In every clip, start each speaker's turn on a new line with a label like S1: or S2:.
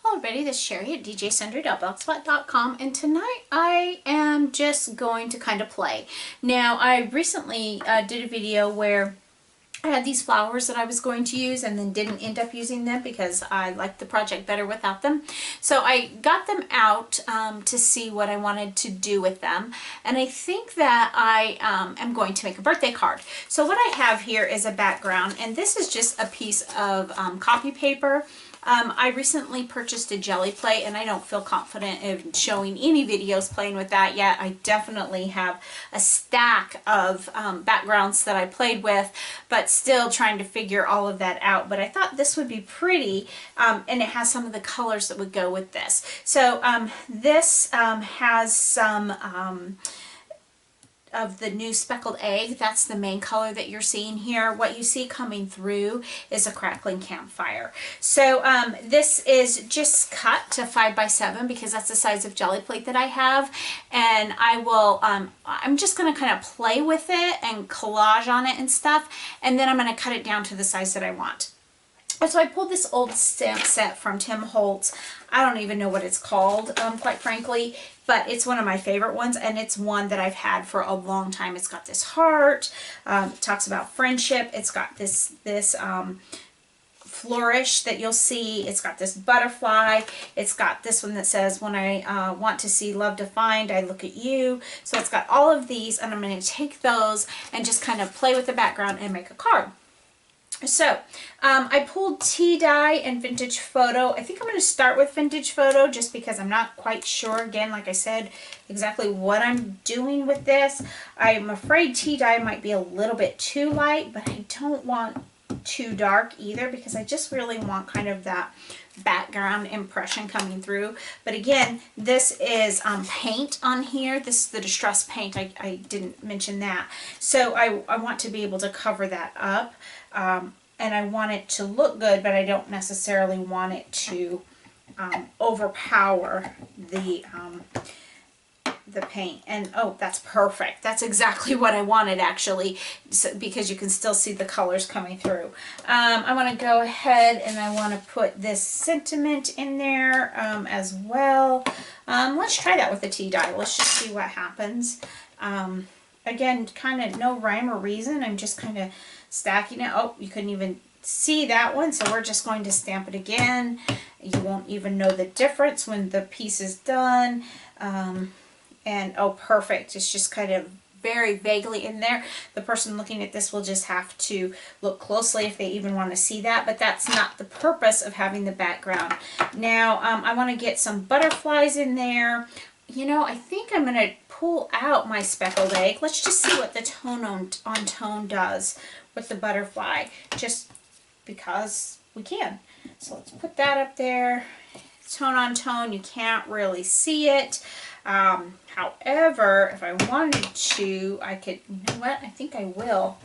S1: Hello everybody, this is Cheri at djsundry.blogspot.com, and tonight I am just going to kind of play. Now, I recently did a video where I had these flowers that I was going to use and then didn't end up using them because I liked the project better without them. So I got them out to see what I wanted to do with them, and I think that I am going to make a birthday card. So what I have here is a background, and this is just a piece of copy paper. I recently purchased a jelly plate, and I don't feel confident in showing any videos playing with that yet. I definitely have a stack of backgrounds that I played with, but still trying to figure all of that out. But I thought this would be pretty, and it has some of the colors that would go with this. So this has some of the new speckled egg. That's the main color that you're seeing here. What you see coming through is a crackling campfire. So this is just cut to 5 by 7 because that's the size of jelly plate that I have, and I will I'm just going to kind of play with it and collage on it and stuff, and then I'm going to cut it down to the size that I want. And so I pulled this old stamp set from Tim Holtz. I don't even know what it's called, quite frankly, but it's one of my favorite ones, and it's one that I've had for a long time. It's got this heart, it talks about friendship, it's got this flourish that you'll see, it's got this butterfly, it's got this one that says, when I want to see love defined, I look at you. So it's got all of these, and I'm going to take those and just kind of play with the background and make a card. So I pulled tea dye and vintage photo. I think I'm going to start with vintage photo just because I'm not quite sure, again, like I said, exactly what I'm doing with this. I'm afraid tea dye might be a little bit too light, but I don't want too dark either because I just really want kind of that background impression coming through. But again, this is paint on here. This is the distress paint. I didn't mention that. So I want to be able to cover that up. And I want it to look good, but I don't necessarily want it to overpower the paint. And oh, that's perfect. That's exactly what I wanted, actually, so, because you can still see the colors coming through. I want to go ahead and I want to put this sentiment in there as well. Let's try that with the tea dye. Let's just see what happens. Again, kind of no rhyme or reason. I'm just kind of stacking it. Oh, you couldn't even see that one, so we're just going to stamp it again. You won't even know the difference when the piece is done. And oh, perfect. It's just kind of very vaguely in there. The person looking at this will just have to look closely if they even want to see that, but that's not the purpose of having the background. Now, I want to get some butterflies in there. You know, I think I'm going to pull out my speckled egg. Let's just see what the tone on tone does with the butterfly, just because we can. So let's put that up there. Tone on tone, you can't really see it. However, if I wanted to, I could, you know what, I think I will.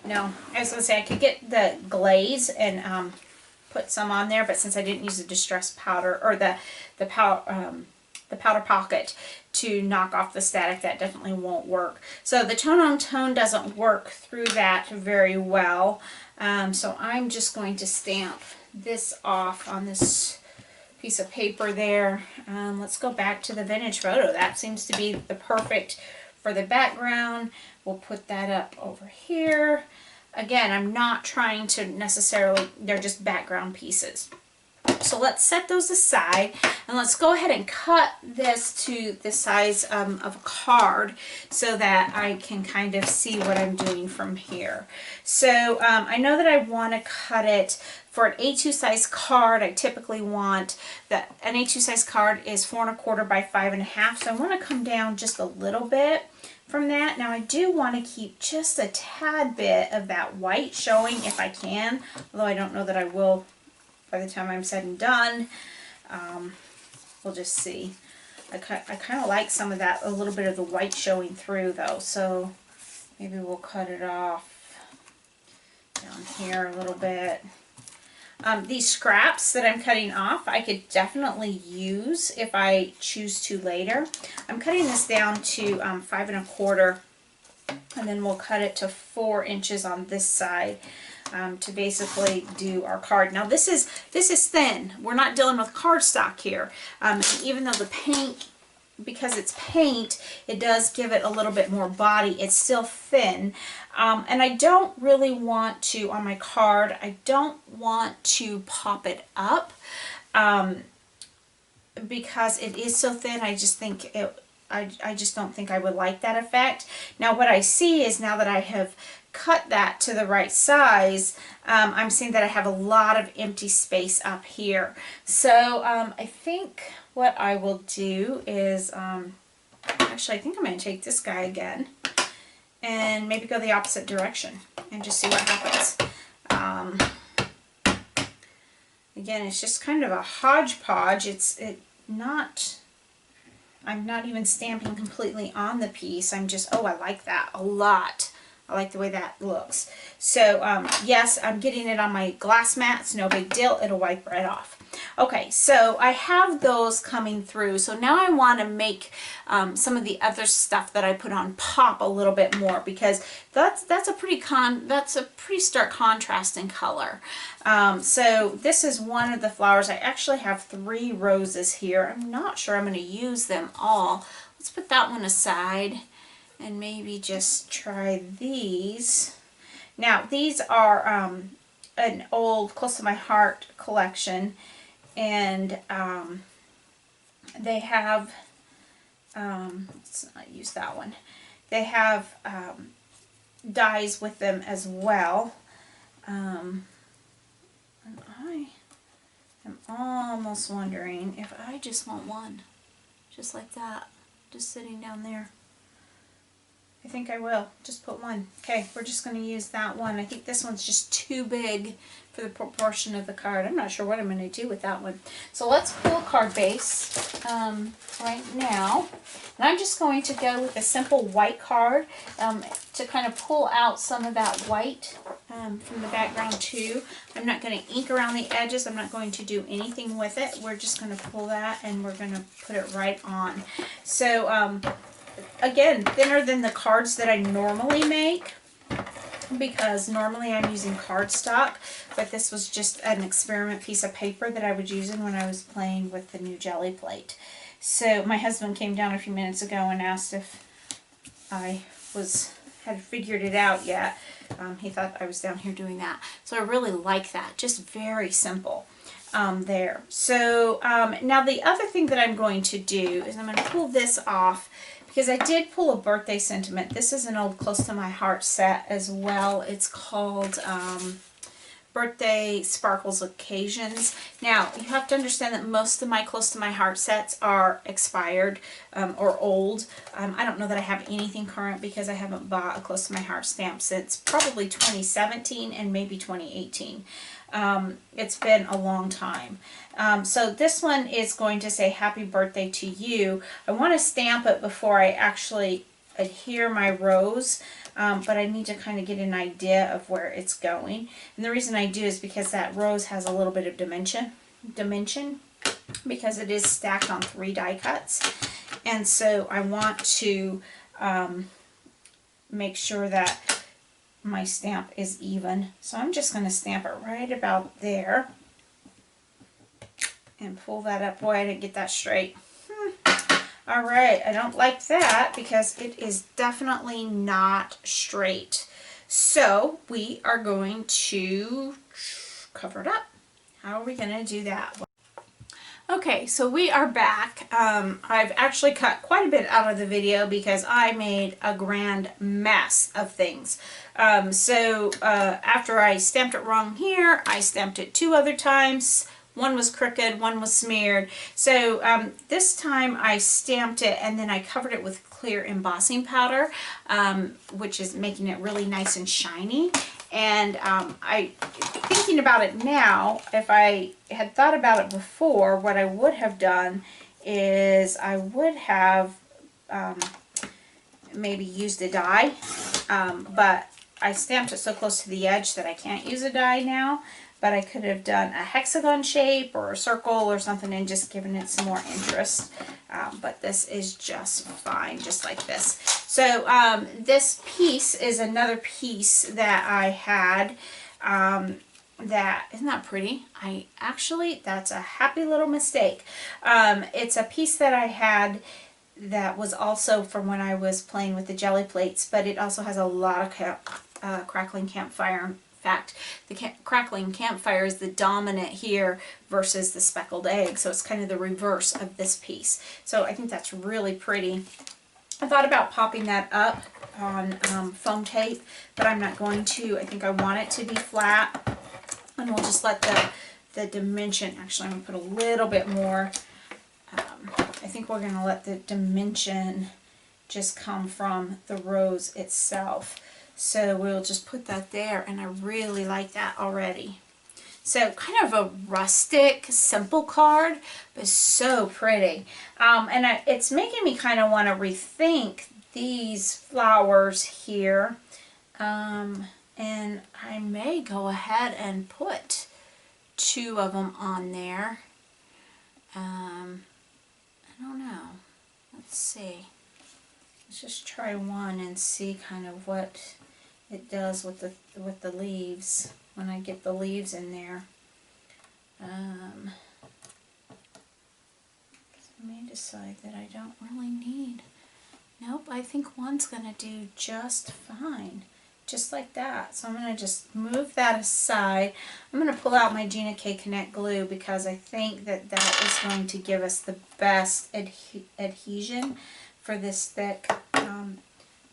S1: No, I was going to say I could get the glaze and put some on there, but since I didn't use the distress powder, or the powder pocket to knock off the static, that definitely won't work. So the tone on tone doesn't work through that very well. So I'm just going to stamp this off on this piece of paper there. Let's go back to the vintage photo. That seems to be the perfect for the background. We'll put that up over here. Again, I'm not trying to necessarily, they're just background pieces. So let's set those aside, and let's go ahead and cut this to the size of a card so that I can kind of see what I'm doing from here. So I know that I want to cut it for an A2 size card. I typically want that an A2 size card is 4 1/4 by 5 1/2. So I want to come down just a little bit from that. Now I do want to keep just a tad bit of that white showing if I can, although I don't know that I will by the time I'm said and done. We'll just see. I kind of like some of that, a little bit of the white showing through though, so maybe we'll cut it off down here a little bit. These scraps that I'm cutting off, I could definitely use if I choose to later. I'm cutting this down to 5 1/4, and then we'll cut it to 4 inches on this side. to basically do our card. Now this is thin. We're not dealing with cardstock here. Even though the paint, because it's paint, it does give it a little bit more body. It's still thin. And I don't really want to, on my card, I don't want to pop it up because it is so thin. I just think I just don't think I would like that effect. Now what I see is, now that I have cut that to the right size, I'm seeing that I have a lot of empty space up here. So I think what I will do is, actually I think I'm going to take this guy again and maybe go the opposite direction and just see what happens. Again, it's just kind of a hodgepodge. I'm not even stamping completely on the piece. I'm just, oh, I like that a lot. I like the way that looks. So, yes, I'm getting it on my glass mat. It's no big deal. It'll wipe right off. Okay, so I have those coming through. So now I want to make some of the other stuff that I put on pop a little bit more, because that's a pretty stark contrast in color. So this is one of the flowers. I actually have 3 roses here. I'm not sure I'm going to use them all. Let's put that one aside and maybe just try these. Now these are an old Close to My Heart collection, and they have, let's not use that one, they have dies with them as well. And I am almost wondering if I just want one, just like that, just sitting down there. I think I will just put one. Okay, we're just going to use that one. I think this one's just too big for the proportion of the card. I'm not sure what I'm going to do with that one. So let's pull a card base right now. And I'm just going to go with a simple white card to kind of pull out some of that white from the background too. I'm not going to ink around the edges. I'm not going to do anything with it. We're just going to pull that and we're going to put it right on. So again, thinner than the cards that I normally make, because normally I'm using cardstock, but this was just an experiment piece of paper that I was using when I was playing with the new jelly plate. So my husband came down a few minutes ago and asked if I had figured it out yet. He thought I was down here doing that. So I really like that. Just very simple there. So now the other thing that I'm going to do is I'm going to pull this off, because I did pull a birthday sentiment. This is an old Close to My Heart set as well. It's called Birthday Sparkles Occasions. Now, you have to understand that most of my Close to My Heart sets are expired or old. I don't know that I have anything current, because I haven't bought a Close to My Heart stamp since probably 2017 and maybe 2018. It's been a long time. So this one is going to say happy birthday to you. I want to stamp it before I actually adhere my rose, but I need to kind of get an idea of where it's going. And the reason I do is because that rose has a little bit of dimension, because it is stacked on 3 die cuts. And so I want to make sure that my stamp is even. So I'm just going to stamp it right about there and pull that up. Boy, I didn't get that straight. All right, I don't like that because it is definitely not straight. So we are going to cover it up. How are we going to do that? Okay, so we are back. I've actually cut quite a bit out of the video because I made a grand mess of things. After I stamped it wrong here, I stamped it 2 other times. One was crooked, one was smeared. So this time I stamped it and then I covered it with clear embossing powder, which is making it really nice and shiny. And thinking about it now, if I had thought about it before, what I would have done is I would have maybe used a die, but I stamped it so close to the edge that I can't use a die now. But I could have done a hexagon shape or a circle or something and just given it some more interest. But this is just fine, just like this. So this piece is another piece that I had that, isn't that pretty? That's a happy little mistake. It's a piece that I had that was also from when I was playing with the jelly plates, but it also has a lot of crackling campfire. In fact, the crackling campfire is the dominant here versus the speckled egg, so it's kind of the reverse of this piece. So I think that's really pretty. I thought about popping that up on foam tape, but I'm not going to. I think I want it to be flat, and we'll just let the dimension, actually I'm going to put a little bit more. I think we're going to let the dimension just come from the rose itself. So we'll just put that there, and I really like that already. So kind of a rustic, simple card, but so pretty. And it's making me kind of want to rethink these flowers here. And I may go ahead and put 2 of them on there. I don't know. Let's see. Let's just try one and see kind of what it does with the leaves when I get the leaves in there. I may decide that I don't really need. Nope, I think one's going to do just fine. Just like that. So I'm going to just move that aside. I'm going to pull out my Gina K Connect glue because I think that that is going to give us the best adhesion for this thick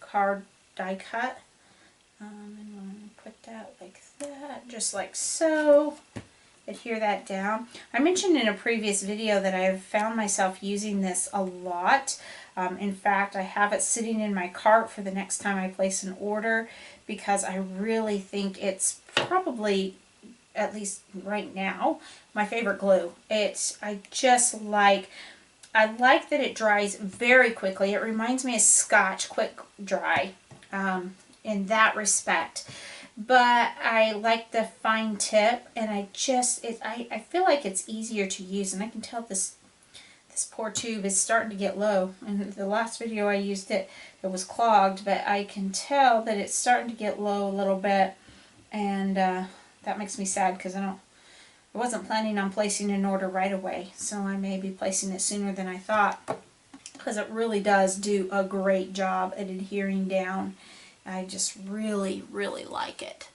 S1: card die cut. And I'm going to put that like that, just like so. Adhere that down. I mentioned in a previous video that I've found myself using this a lot. In fact, I have it sitting in my cart for the next time I place an order because I really think it's probably, at least right now, my favorite glue. I like that it dries very quickly. It reminds me of Scotch quick dry in that respect. But I like the fine tip, and I feel like it's easier to use, and I can tell this poor tube is starting to get low. In the last video I used it was clogged, but I can tell that it's starting to get low a little bit, and that makes me sad because I wasn't planning on placing an order right away, so I may be placing it sooner than I thought because it really does do a great job at adhering down. I just really, really like it.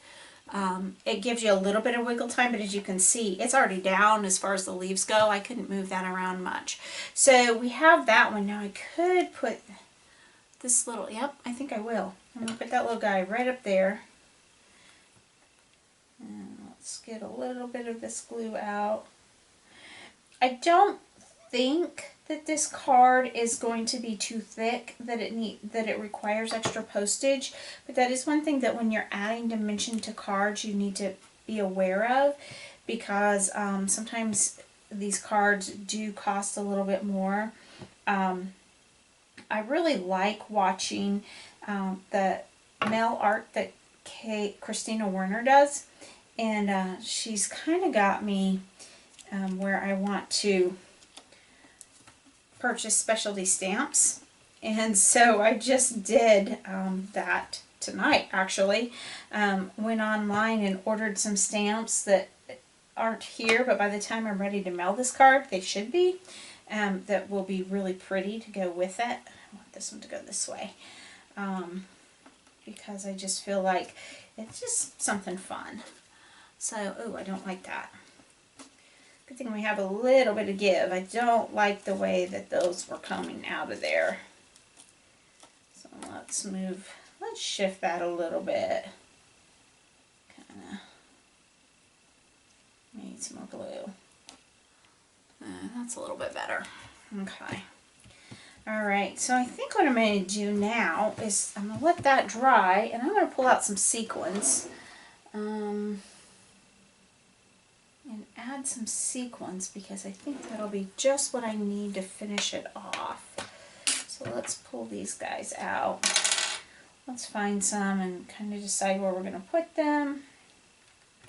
S1: It gives you a little bit of wiggle time, but as you can see, it's already down as far as the leaves go. I couldn't move that around much. So we have that one. Now I could put this little, yep, I think I will. I'm going to put that little guy right up there. And let's get a little bit of this glue out. I don't think that this card is going to be too thick that it requires extra postage, but that is one thing that when you're adding dimension to cards you need to be aware of, because sometimes these cards do cost a little bit more. I really like watching the mail art that Christina Werner does, and she's kind of got me where I want to purchase specialty stamps, and so I just did that tonight actually. Went online and ordered some stamps that aren't here, but by the time I'm ready to mail this card they should be, that will be really pretty to go with it. I want this one to go this way because I just feel like it's just something fun. So, oh, I don't like that. Good thing we have a little bit of give. I don't like the way that those were coming out of there. So let's shift that a little bit. Kind of need some more glue. That's a little bit better. Okay. Alright, so I think what I'm going to do now is I'm going to let that dry, and I'm going to pull out some sequins. And add some sequins because I think that'll be just what I need to finish it off. So let's pull these guys out. Let's find some and kind of decide where we're going to put them,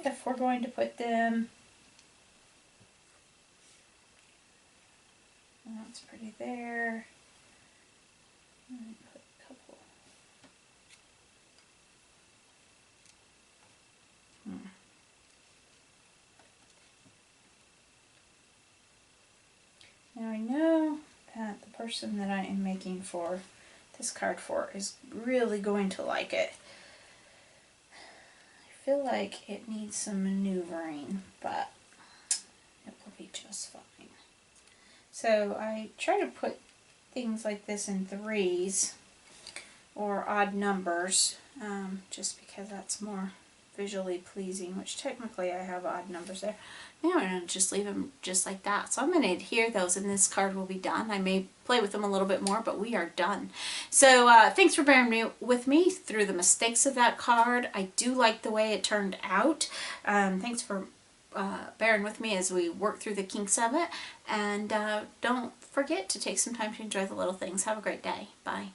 S1: if we're going to put them. That's pretty there. Put a couple. Now I know that the person that I am making for this card for is really going to like it. I feel like it needs some maneuvering, but it will be just fine. So I try to put things like this in threes or odd numbers, just because that's more visually pleasing, which technically I have odd numbers there. Now I'm going to just leave them just like that. So I'm going to adhere those and this card will be done. I may play with them a little bit more, but we are done. So thanks for bearing with me through the mistakes of that card. I do like the way it turned out. Thanks for bearing with me as we work through the kinks of it. And don't forget to take some time to enjoy the little things. Have a great day. Bye.